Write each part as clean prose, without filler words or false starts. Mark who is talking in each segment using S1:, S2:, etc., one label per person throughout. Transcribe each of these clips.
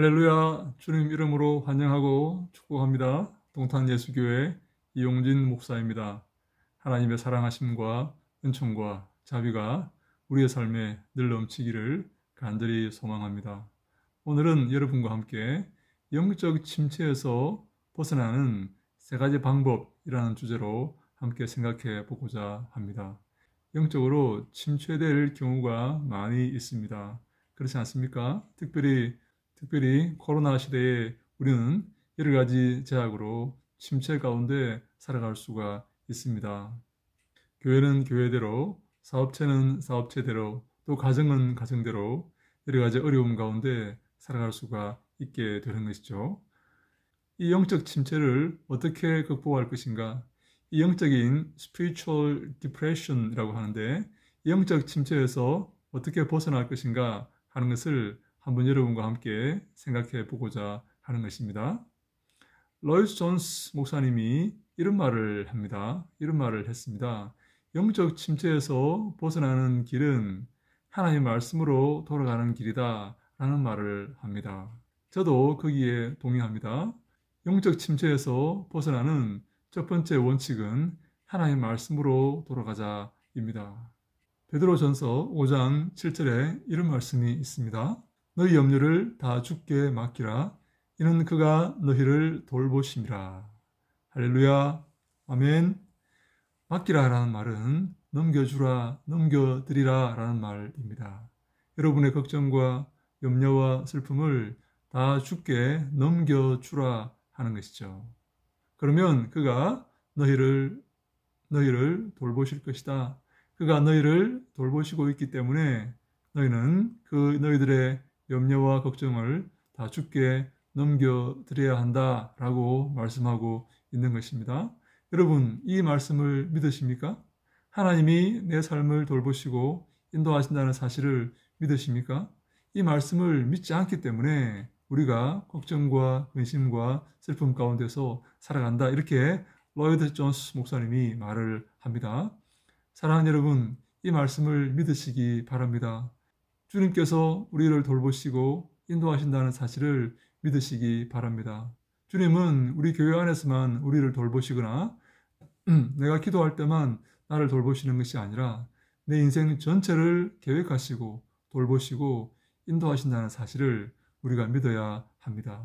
S1: 할렐루야, 주님 이름으로 환영하고 축복합니다. 동탄예수교회 이용진 목사입니다. 하나님의 사랑하심과 은총과 자비가 우리의 삶에 늘 넘치기를 간절히 소망합니다. 오늘은 여러분과 함께 영적 침체에서 벗어나는 세 가지 방법이라는 주제로 함께 생각해 보고자 합니다. 영적으로 침체될 경우가 많이 있습니다. 그렇지 않습니까? 특별히 코로나 시대에 우리는 여러 가지 제약으로 침체 가운데 살아갈 수가 있습니다. 교회는 교회대로, 사업체는 사업체대로, 또 가정은 가정대로 여러 가지 어려움 가운데 살아갈 수가 있게 되는 것이죠. 이 영적 침체를 어떻게 극복할 것인가? 이 영적인 spiritual depression이라고 하는데, 이 영적 침체에서 어떻게 벗어날 것인가 하는 것을 한번 여러분과 함께 생각해 보고자 하는 것입니다. 로이스 존스 목사님이 이런 말을 합니다. 이런 말을 했습니다. 영적 침체에서 벗어나는 길은 하나님의 말씀으로 돌아가는 길이다 라는 말을 합니다. 저도 거기에 동의합니다. 영적 침체에서 벗어나는 첫 번째 원칙은 하나님의 말씀으로 돌아가자입니다. 베드로전서 5장 7절에 이런 말씀이 있습니다. 너희 염려를 다 주께 맡기라. 이는 그가 너희를 돌보심이라. 할렐루야. 아멘. 맡기라 라는 말은 넘겨주라, 넘겨드리라 라는 말입니다. 여러분의 걱정과 염려와 슬픔을 다 주께 넘겨주라 하는 것이죠. 그러면 그가 너희를 돌보실 것이다. 그가 너희를 돌보시고 있기 때문에 너희는 너희들의 염려와 걱정을 다 주께 넘겨드려야 한다라고 말씀하고 있는 것입니다. 여러분, 이 말씀을 믿으십니까? 하나님이 내 삶을 돌보시고 인도하신다는 사실을 믿으십니까? 이 말씀을 믿지 않기 때문에 우리가 걱정과 근심과 슬픔 가운데서 살아간다. 이렇게 로이드 존스 목사님이 말을 합니다. 사랑하는 여러분, 이 말씀을 믿으시기 바랍니다. 주님께서 우리를 돌보시고 인도하신다는 사실을 믿으시기 바랍니다. 주님은 우리 교회 안에서만 우리를 돌보시거나 내가 기도할 때만 나를 돌보시는 것이 아니라 내 인생 전체를 계획하시고 돌보시고 인도하신다는 사실을 우리가 믿어야 합니다.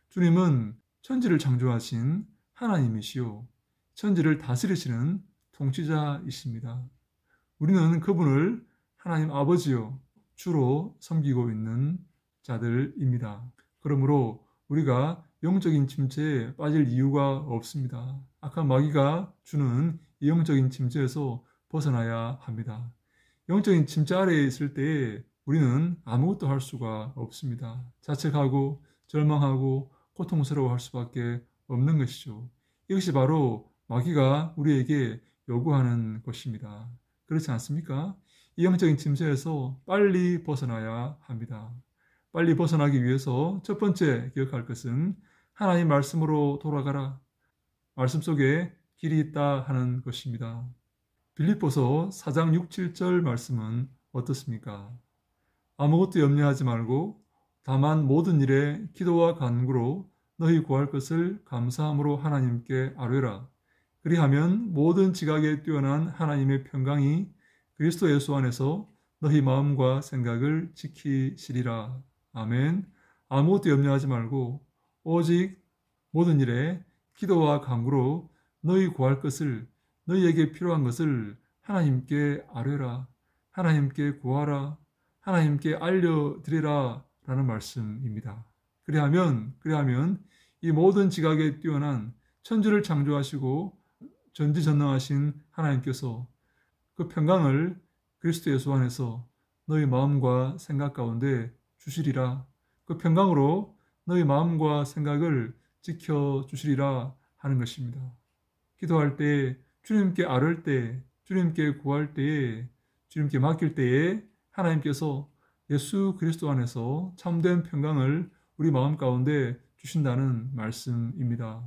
S1: 주님은 천지를 창조하신 하나님이시요 천지를 다스리시는 통치자이십니다. 우리는 그분을 하나님 아버지요 주로 섬기고 있는 자들입니다. 그러므로 우리가 영적인 침체에 빠질 이유가 없습니다. 악한 마귀가 주는 이 영적인 침체에서 벗어나야 합니다. 영적인 침체 아래에 있을 때에 우리는 아무것도 할 수가 없습니다. 자책하고 절망하고 고통스러워할 수밖에 없는 것이죠. 이것이 바로 마귀가 우리에게 요구하는 것입니다. 그렇지 않습니까? 이 영적인 침체에서 빨리 벗어나야 합니다. 빨리 벗어나기 위해서 첫 번째 기억할 것은 하나님 말씀으로 돌아가라. 말씀 속에 길이 있다 하는 것입니다. 빌립보서 4장 6, 7절 말씀은 어떻습니까? 아무것도 염려하지 말고 다만 모든 일에 기도와 간구로 너희 구할 것을 감사함으로 하나님께 아뢰라. 그리하면 모든 지각에 뛰어난 하나님의 평강이 그리스도 예수 안에서 너희 마음과 생각을 지키시리라. 아멘. 아무것도 염려하지 말고 오직 모든 일에 기도와 간구로 너희 구할 것을 너희에게 필요한 것을 하나님께 아뢰라. 하나님께 구하라. 하나님께 알려드리라 라는 말씀입니다. 그리하면 이 모든 지각에 뛰어난 천지를 창조하시고 전지전능하신 하나님께서 그 평강을 그리스도 예수 안에서 너희 마음과 생각 가운데 주시리라. 그 평강으로 너희 마음과 생각을 지켜주시리라 하는 것입니다. 기도할 때, 주님께 아뢰을 때, 주님께 구할 때에, 주님께 맡길 때에 하나님께서 예수 그리스도 안에서 참된 평강을 우리 마음 가운데 주신다는 말씀입니다.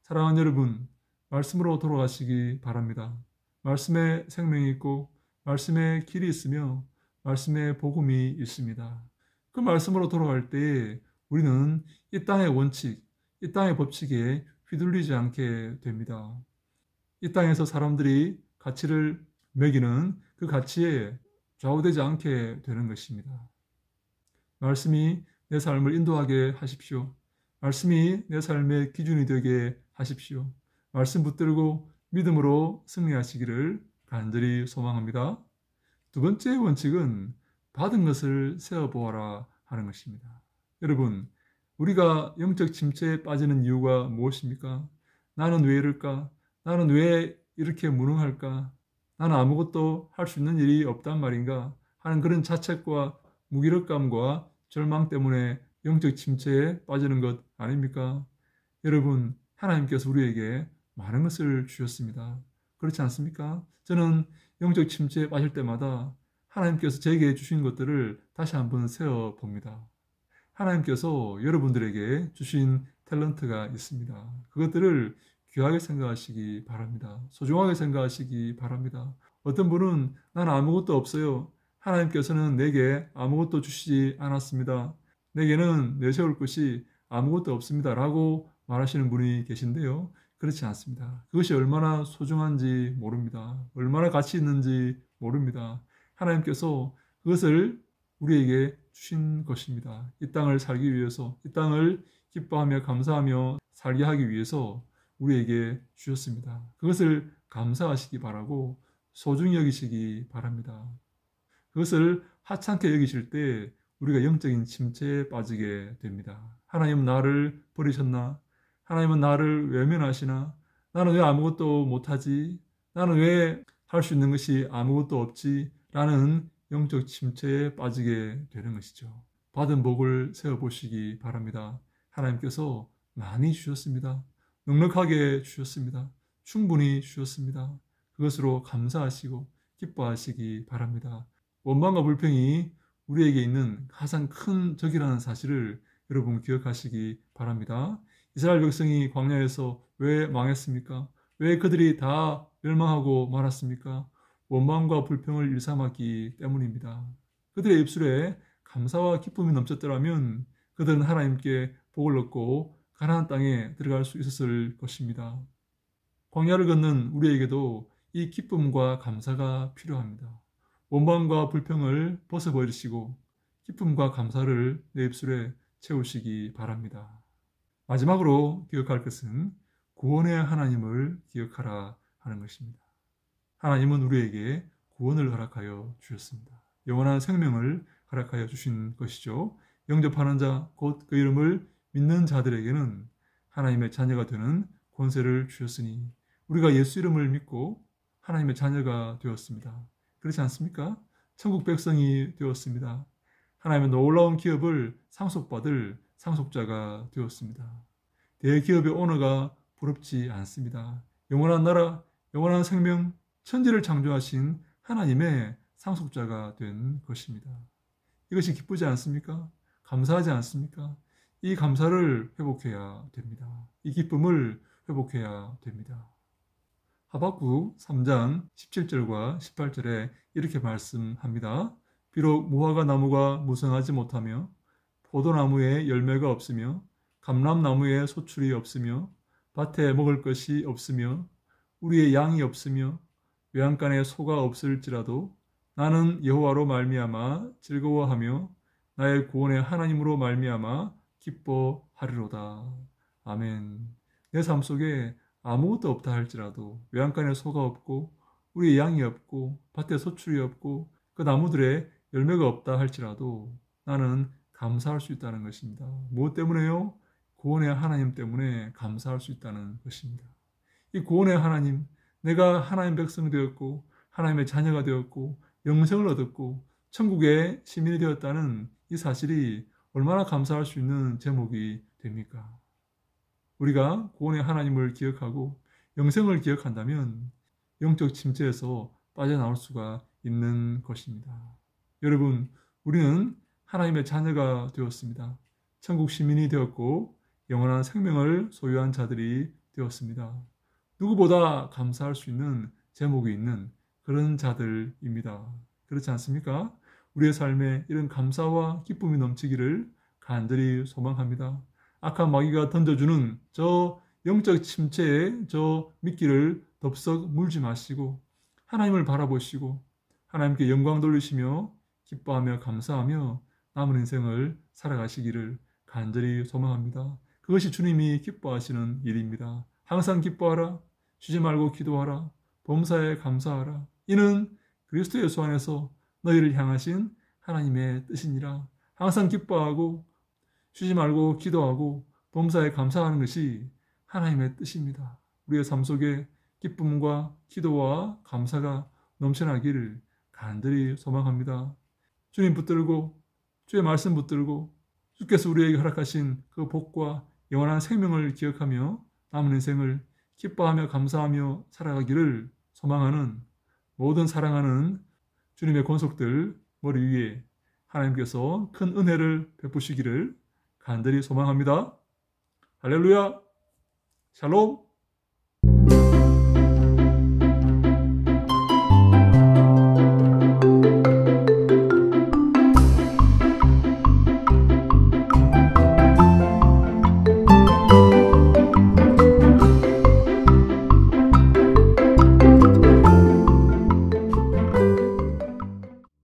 S1: 사랑하는 여러분, 말씀으로 돌아가시기 바랍니다. 말씀에 생명이 있고 말씀에 길이 있으며 말씀에 복음이 있습니다. 그 말씀으로 돌아갈 때에 우리는 이 땅의 원칙, 이 땅의 법칙에 휘둘리지 않게 됩니다. 이 땅에서 사람들이 가치를 매기는 그 가치에 좌우되지 않게 되는 것입니다. 말씀이 내 삶을 인도하게 하십시오. 말씀이 내 삶의 기준이 되게 하십시오. 말씀 붙들고 믿음으로 승리하시기를 간절히 소망합니다. 두 번째 원칙은 받은 것을 세어보아라 하는 것입니다. 여러분, 우리가 영적 침체에 빠지는 이유가 무엇입니까? 나는 왜 이럴까? 나는 왜 이렇게 무능할까? 나는 아무것도 할 수 있는 일이 없단 말인가? 하는 그런 자책과 무기력감과 절망 때문에 영적 침체에 빠지는 것 아닙니까? 여러분, 하나님께서 우리에게 많은 것을 주셨습니다. 그렇지 않습니까? 저는 영적 침체에 빠질 때마다 하나님께서 제게 주신 것들을 다시 한번 세어봅니다. 하나님께서 여러분들에게 주신 탤런트가 있습니다. 그것들을 귀하게 생각하시기 바랍니다. 소중하게 생각하시기 바랍니다. 어떤 분은 나는 아무것도 없어요. 하나님께서는 내게 아무것도 주시지 않았습니다. 내게는 내세울 것이 아무것도 없습니다. 라고 말하시는 분이 계신데요. 그렇지 않습니다. 그것이 얼마나 소중한지 모릅니다. 얼마나 가치 있는지 모릅니다. 하나님께서 그것을 우리에게 주신 것입니다. 이 땅을 살기 위해서, 이 땅을 기뻐하며 감사하며 살게 하기 위해서 우리에게 주셨습니다. 그것을 감사하시기 바라고 소중히 여기시기 바랍니다. 그것을 하찮게 여기실 때 우리가 영적인 침체에 빠지게 됩니다. 하나님은 나를 버리셨나? 하나님은 나를 외면하시나? 나는 왜 아무것도 못하지? 나는 왜 할 수 있는 것이 아무것도 없지? 라는 영적 침체에 빠지게 되는 것이죠. 받은 복을 세어보시기 바랍니다. 하나님께서 많이 주셨습니다. 넉넉하게 주셨습니다. 충분히 주셨습니다. 그것으로 감사하시고 기뻐하시기 바랍니다. 원망과 불평이 우리에게 있는 가장 큰 적이라는 사실을 여러분 기억하시기 바랍니다. 이스라엘 백성이 광야에서 왜 망했습니까? 왜 그들이 다 멸망하고 말았습니까? 원망과 불평을 일삼았기 때문입니다. 그들의 입술에 감사와 기쁨이 넘쳤더라면 그들은 하나님께 복을 얻고 가나안 땅에 들어갈 수 있었을 것입니다. 광야를 걷는 우리에게도 이 기쁨과 감사가 필요합니다. 원망과 불평을 벗어버리시고 기쁨과 감사를 내 입술에 채우시기 바랍니다. 마지막으로 기억할 것은 구원의 하나님을 기억하라 하는 것입니다. 하나님은 우리에게 구원을 허락하여 주셨습니다. 영원한 생명을 허락하여 주신 것이죠. 영접하는 자, 곧 그 이름을 믿는 자들에게는 하나님의 자녀가 되는 권세를 주셨으니 우리가 예수 이름을 믿고 하나님의 자녀가 되었습니다. 그렇지 않습니까? 천국 백성이 되었습니다. 하나님의 놀라운 기업을 상속받을 상속자가 되었습니다. 대기업의 오너가 부럽지 않습니다. 영원한 나라, 영원한 생명, 천지를 창조하신 하나님의 상속자가 된 것입니다. 이것이 기쁘지 않습니까? 감사하지 않습니까? 이 감사를 회복해야 됩니다. 이 기쁨을 회복해야 됩니다. 하박국 3장 17절과 18절에 이렇게 말씀합니다. 비록 무화과 나무가 무성하지 못하며 포도나무에 열매가 없으며 감람나무에 소출이 없으며 밭에 먹을 것이 없으며 우리의 양이 없으며 외양간에 소가 없을지라도 나는 여호와로 말미암아 즐거워하며 나의 구원의 하나님으로 말미암아 기뻐하리로다. 아멘. 내 삶 속에 아무것도 없다 할지라도 외양간에 소가 없고 우리의 양이 없고 밭에 소출이 없고 그 나무들에 열매가 없다 할지라도 나는 감사할 수 있다는 것입니다. 무엇 때문에요? 구원의 하나님 때문에 감사할 수 있다는 것입니다. 이 구원의 하나님, 내가 하나님 백성 되었고 하나님의 자녀가 되었고 영생을 얻었고 천국의 시민이 되었다는 이 사실이 얼마나 감사할 수 있는 제목이 됩니까? 우리가 구원의 하나님을 기억하고 영생을 기억한다면 영적 침체에서 빠져나올 수가 있는 것입니다. 여러분, 우리는 하나님의 자녀가 되었습니다. 천국 시민이 되었고 영원한 생명을 소유한 자들이 되었습니다. 누구보다 감사할 수 있는 제목이 있는 그런 자들입니다. 그렇지 않습니까? 우리의 삶에 이런 감사와 기쁨이 넘치기를 간절히 소망합니다. 악한 마귀가 던져주는 저 영적 침체에 저 미끼를 덥석 물지 마시고 하나님을 바라보시고 하나님께 영광 돌리시며 기뻐하며 감사하며 남은 인생을 살아가시기를 간절히 소망합니다. 그것이 주님이 기뻐하시는 일입니다. 항상 기뻐하라. 쉬지 말고 기도하라. 범사에 감사하라. 이는 그리스도 예수 안에서 너희를 향하신 하나님의 뜻이니라. 항상 기뻐하고 쉬지 말고 기도하고 범사에 감사하는 것이 하나님의 뜻입니다. 우리의 삶 속에 기쁨과 기도와 감사가 넘쳐나기를 간절히 소망합니다. 주님 붙들고 주의 말씀 붙들고 주께서 우리에게 허락하신 그 복과 영원한 생명을 기억하며 남은 인생을 기뻐하며 감사하며 살아가기를 소망하는 모든 사랑하는 주님의 권속들 머리 위에 하나님께서 큰 은혜를 베푸시기를 간절히 소망합니다. 할렐루야! 샬롬!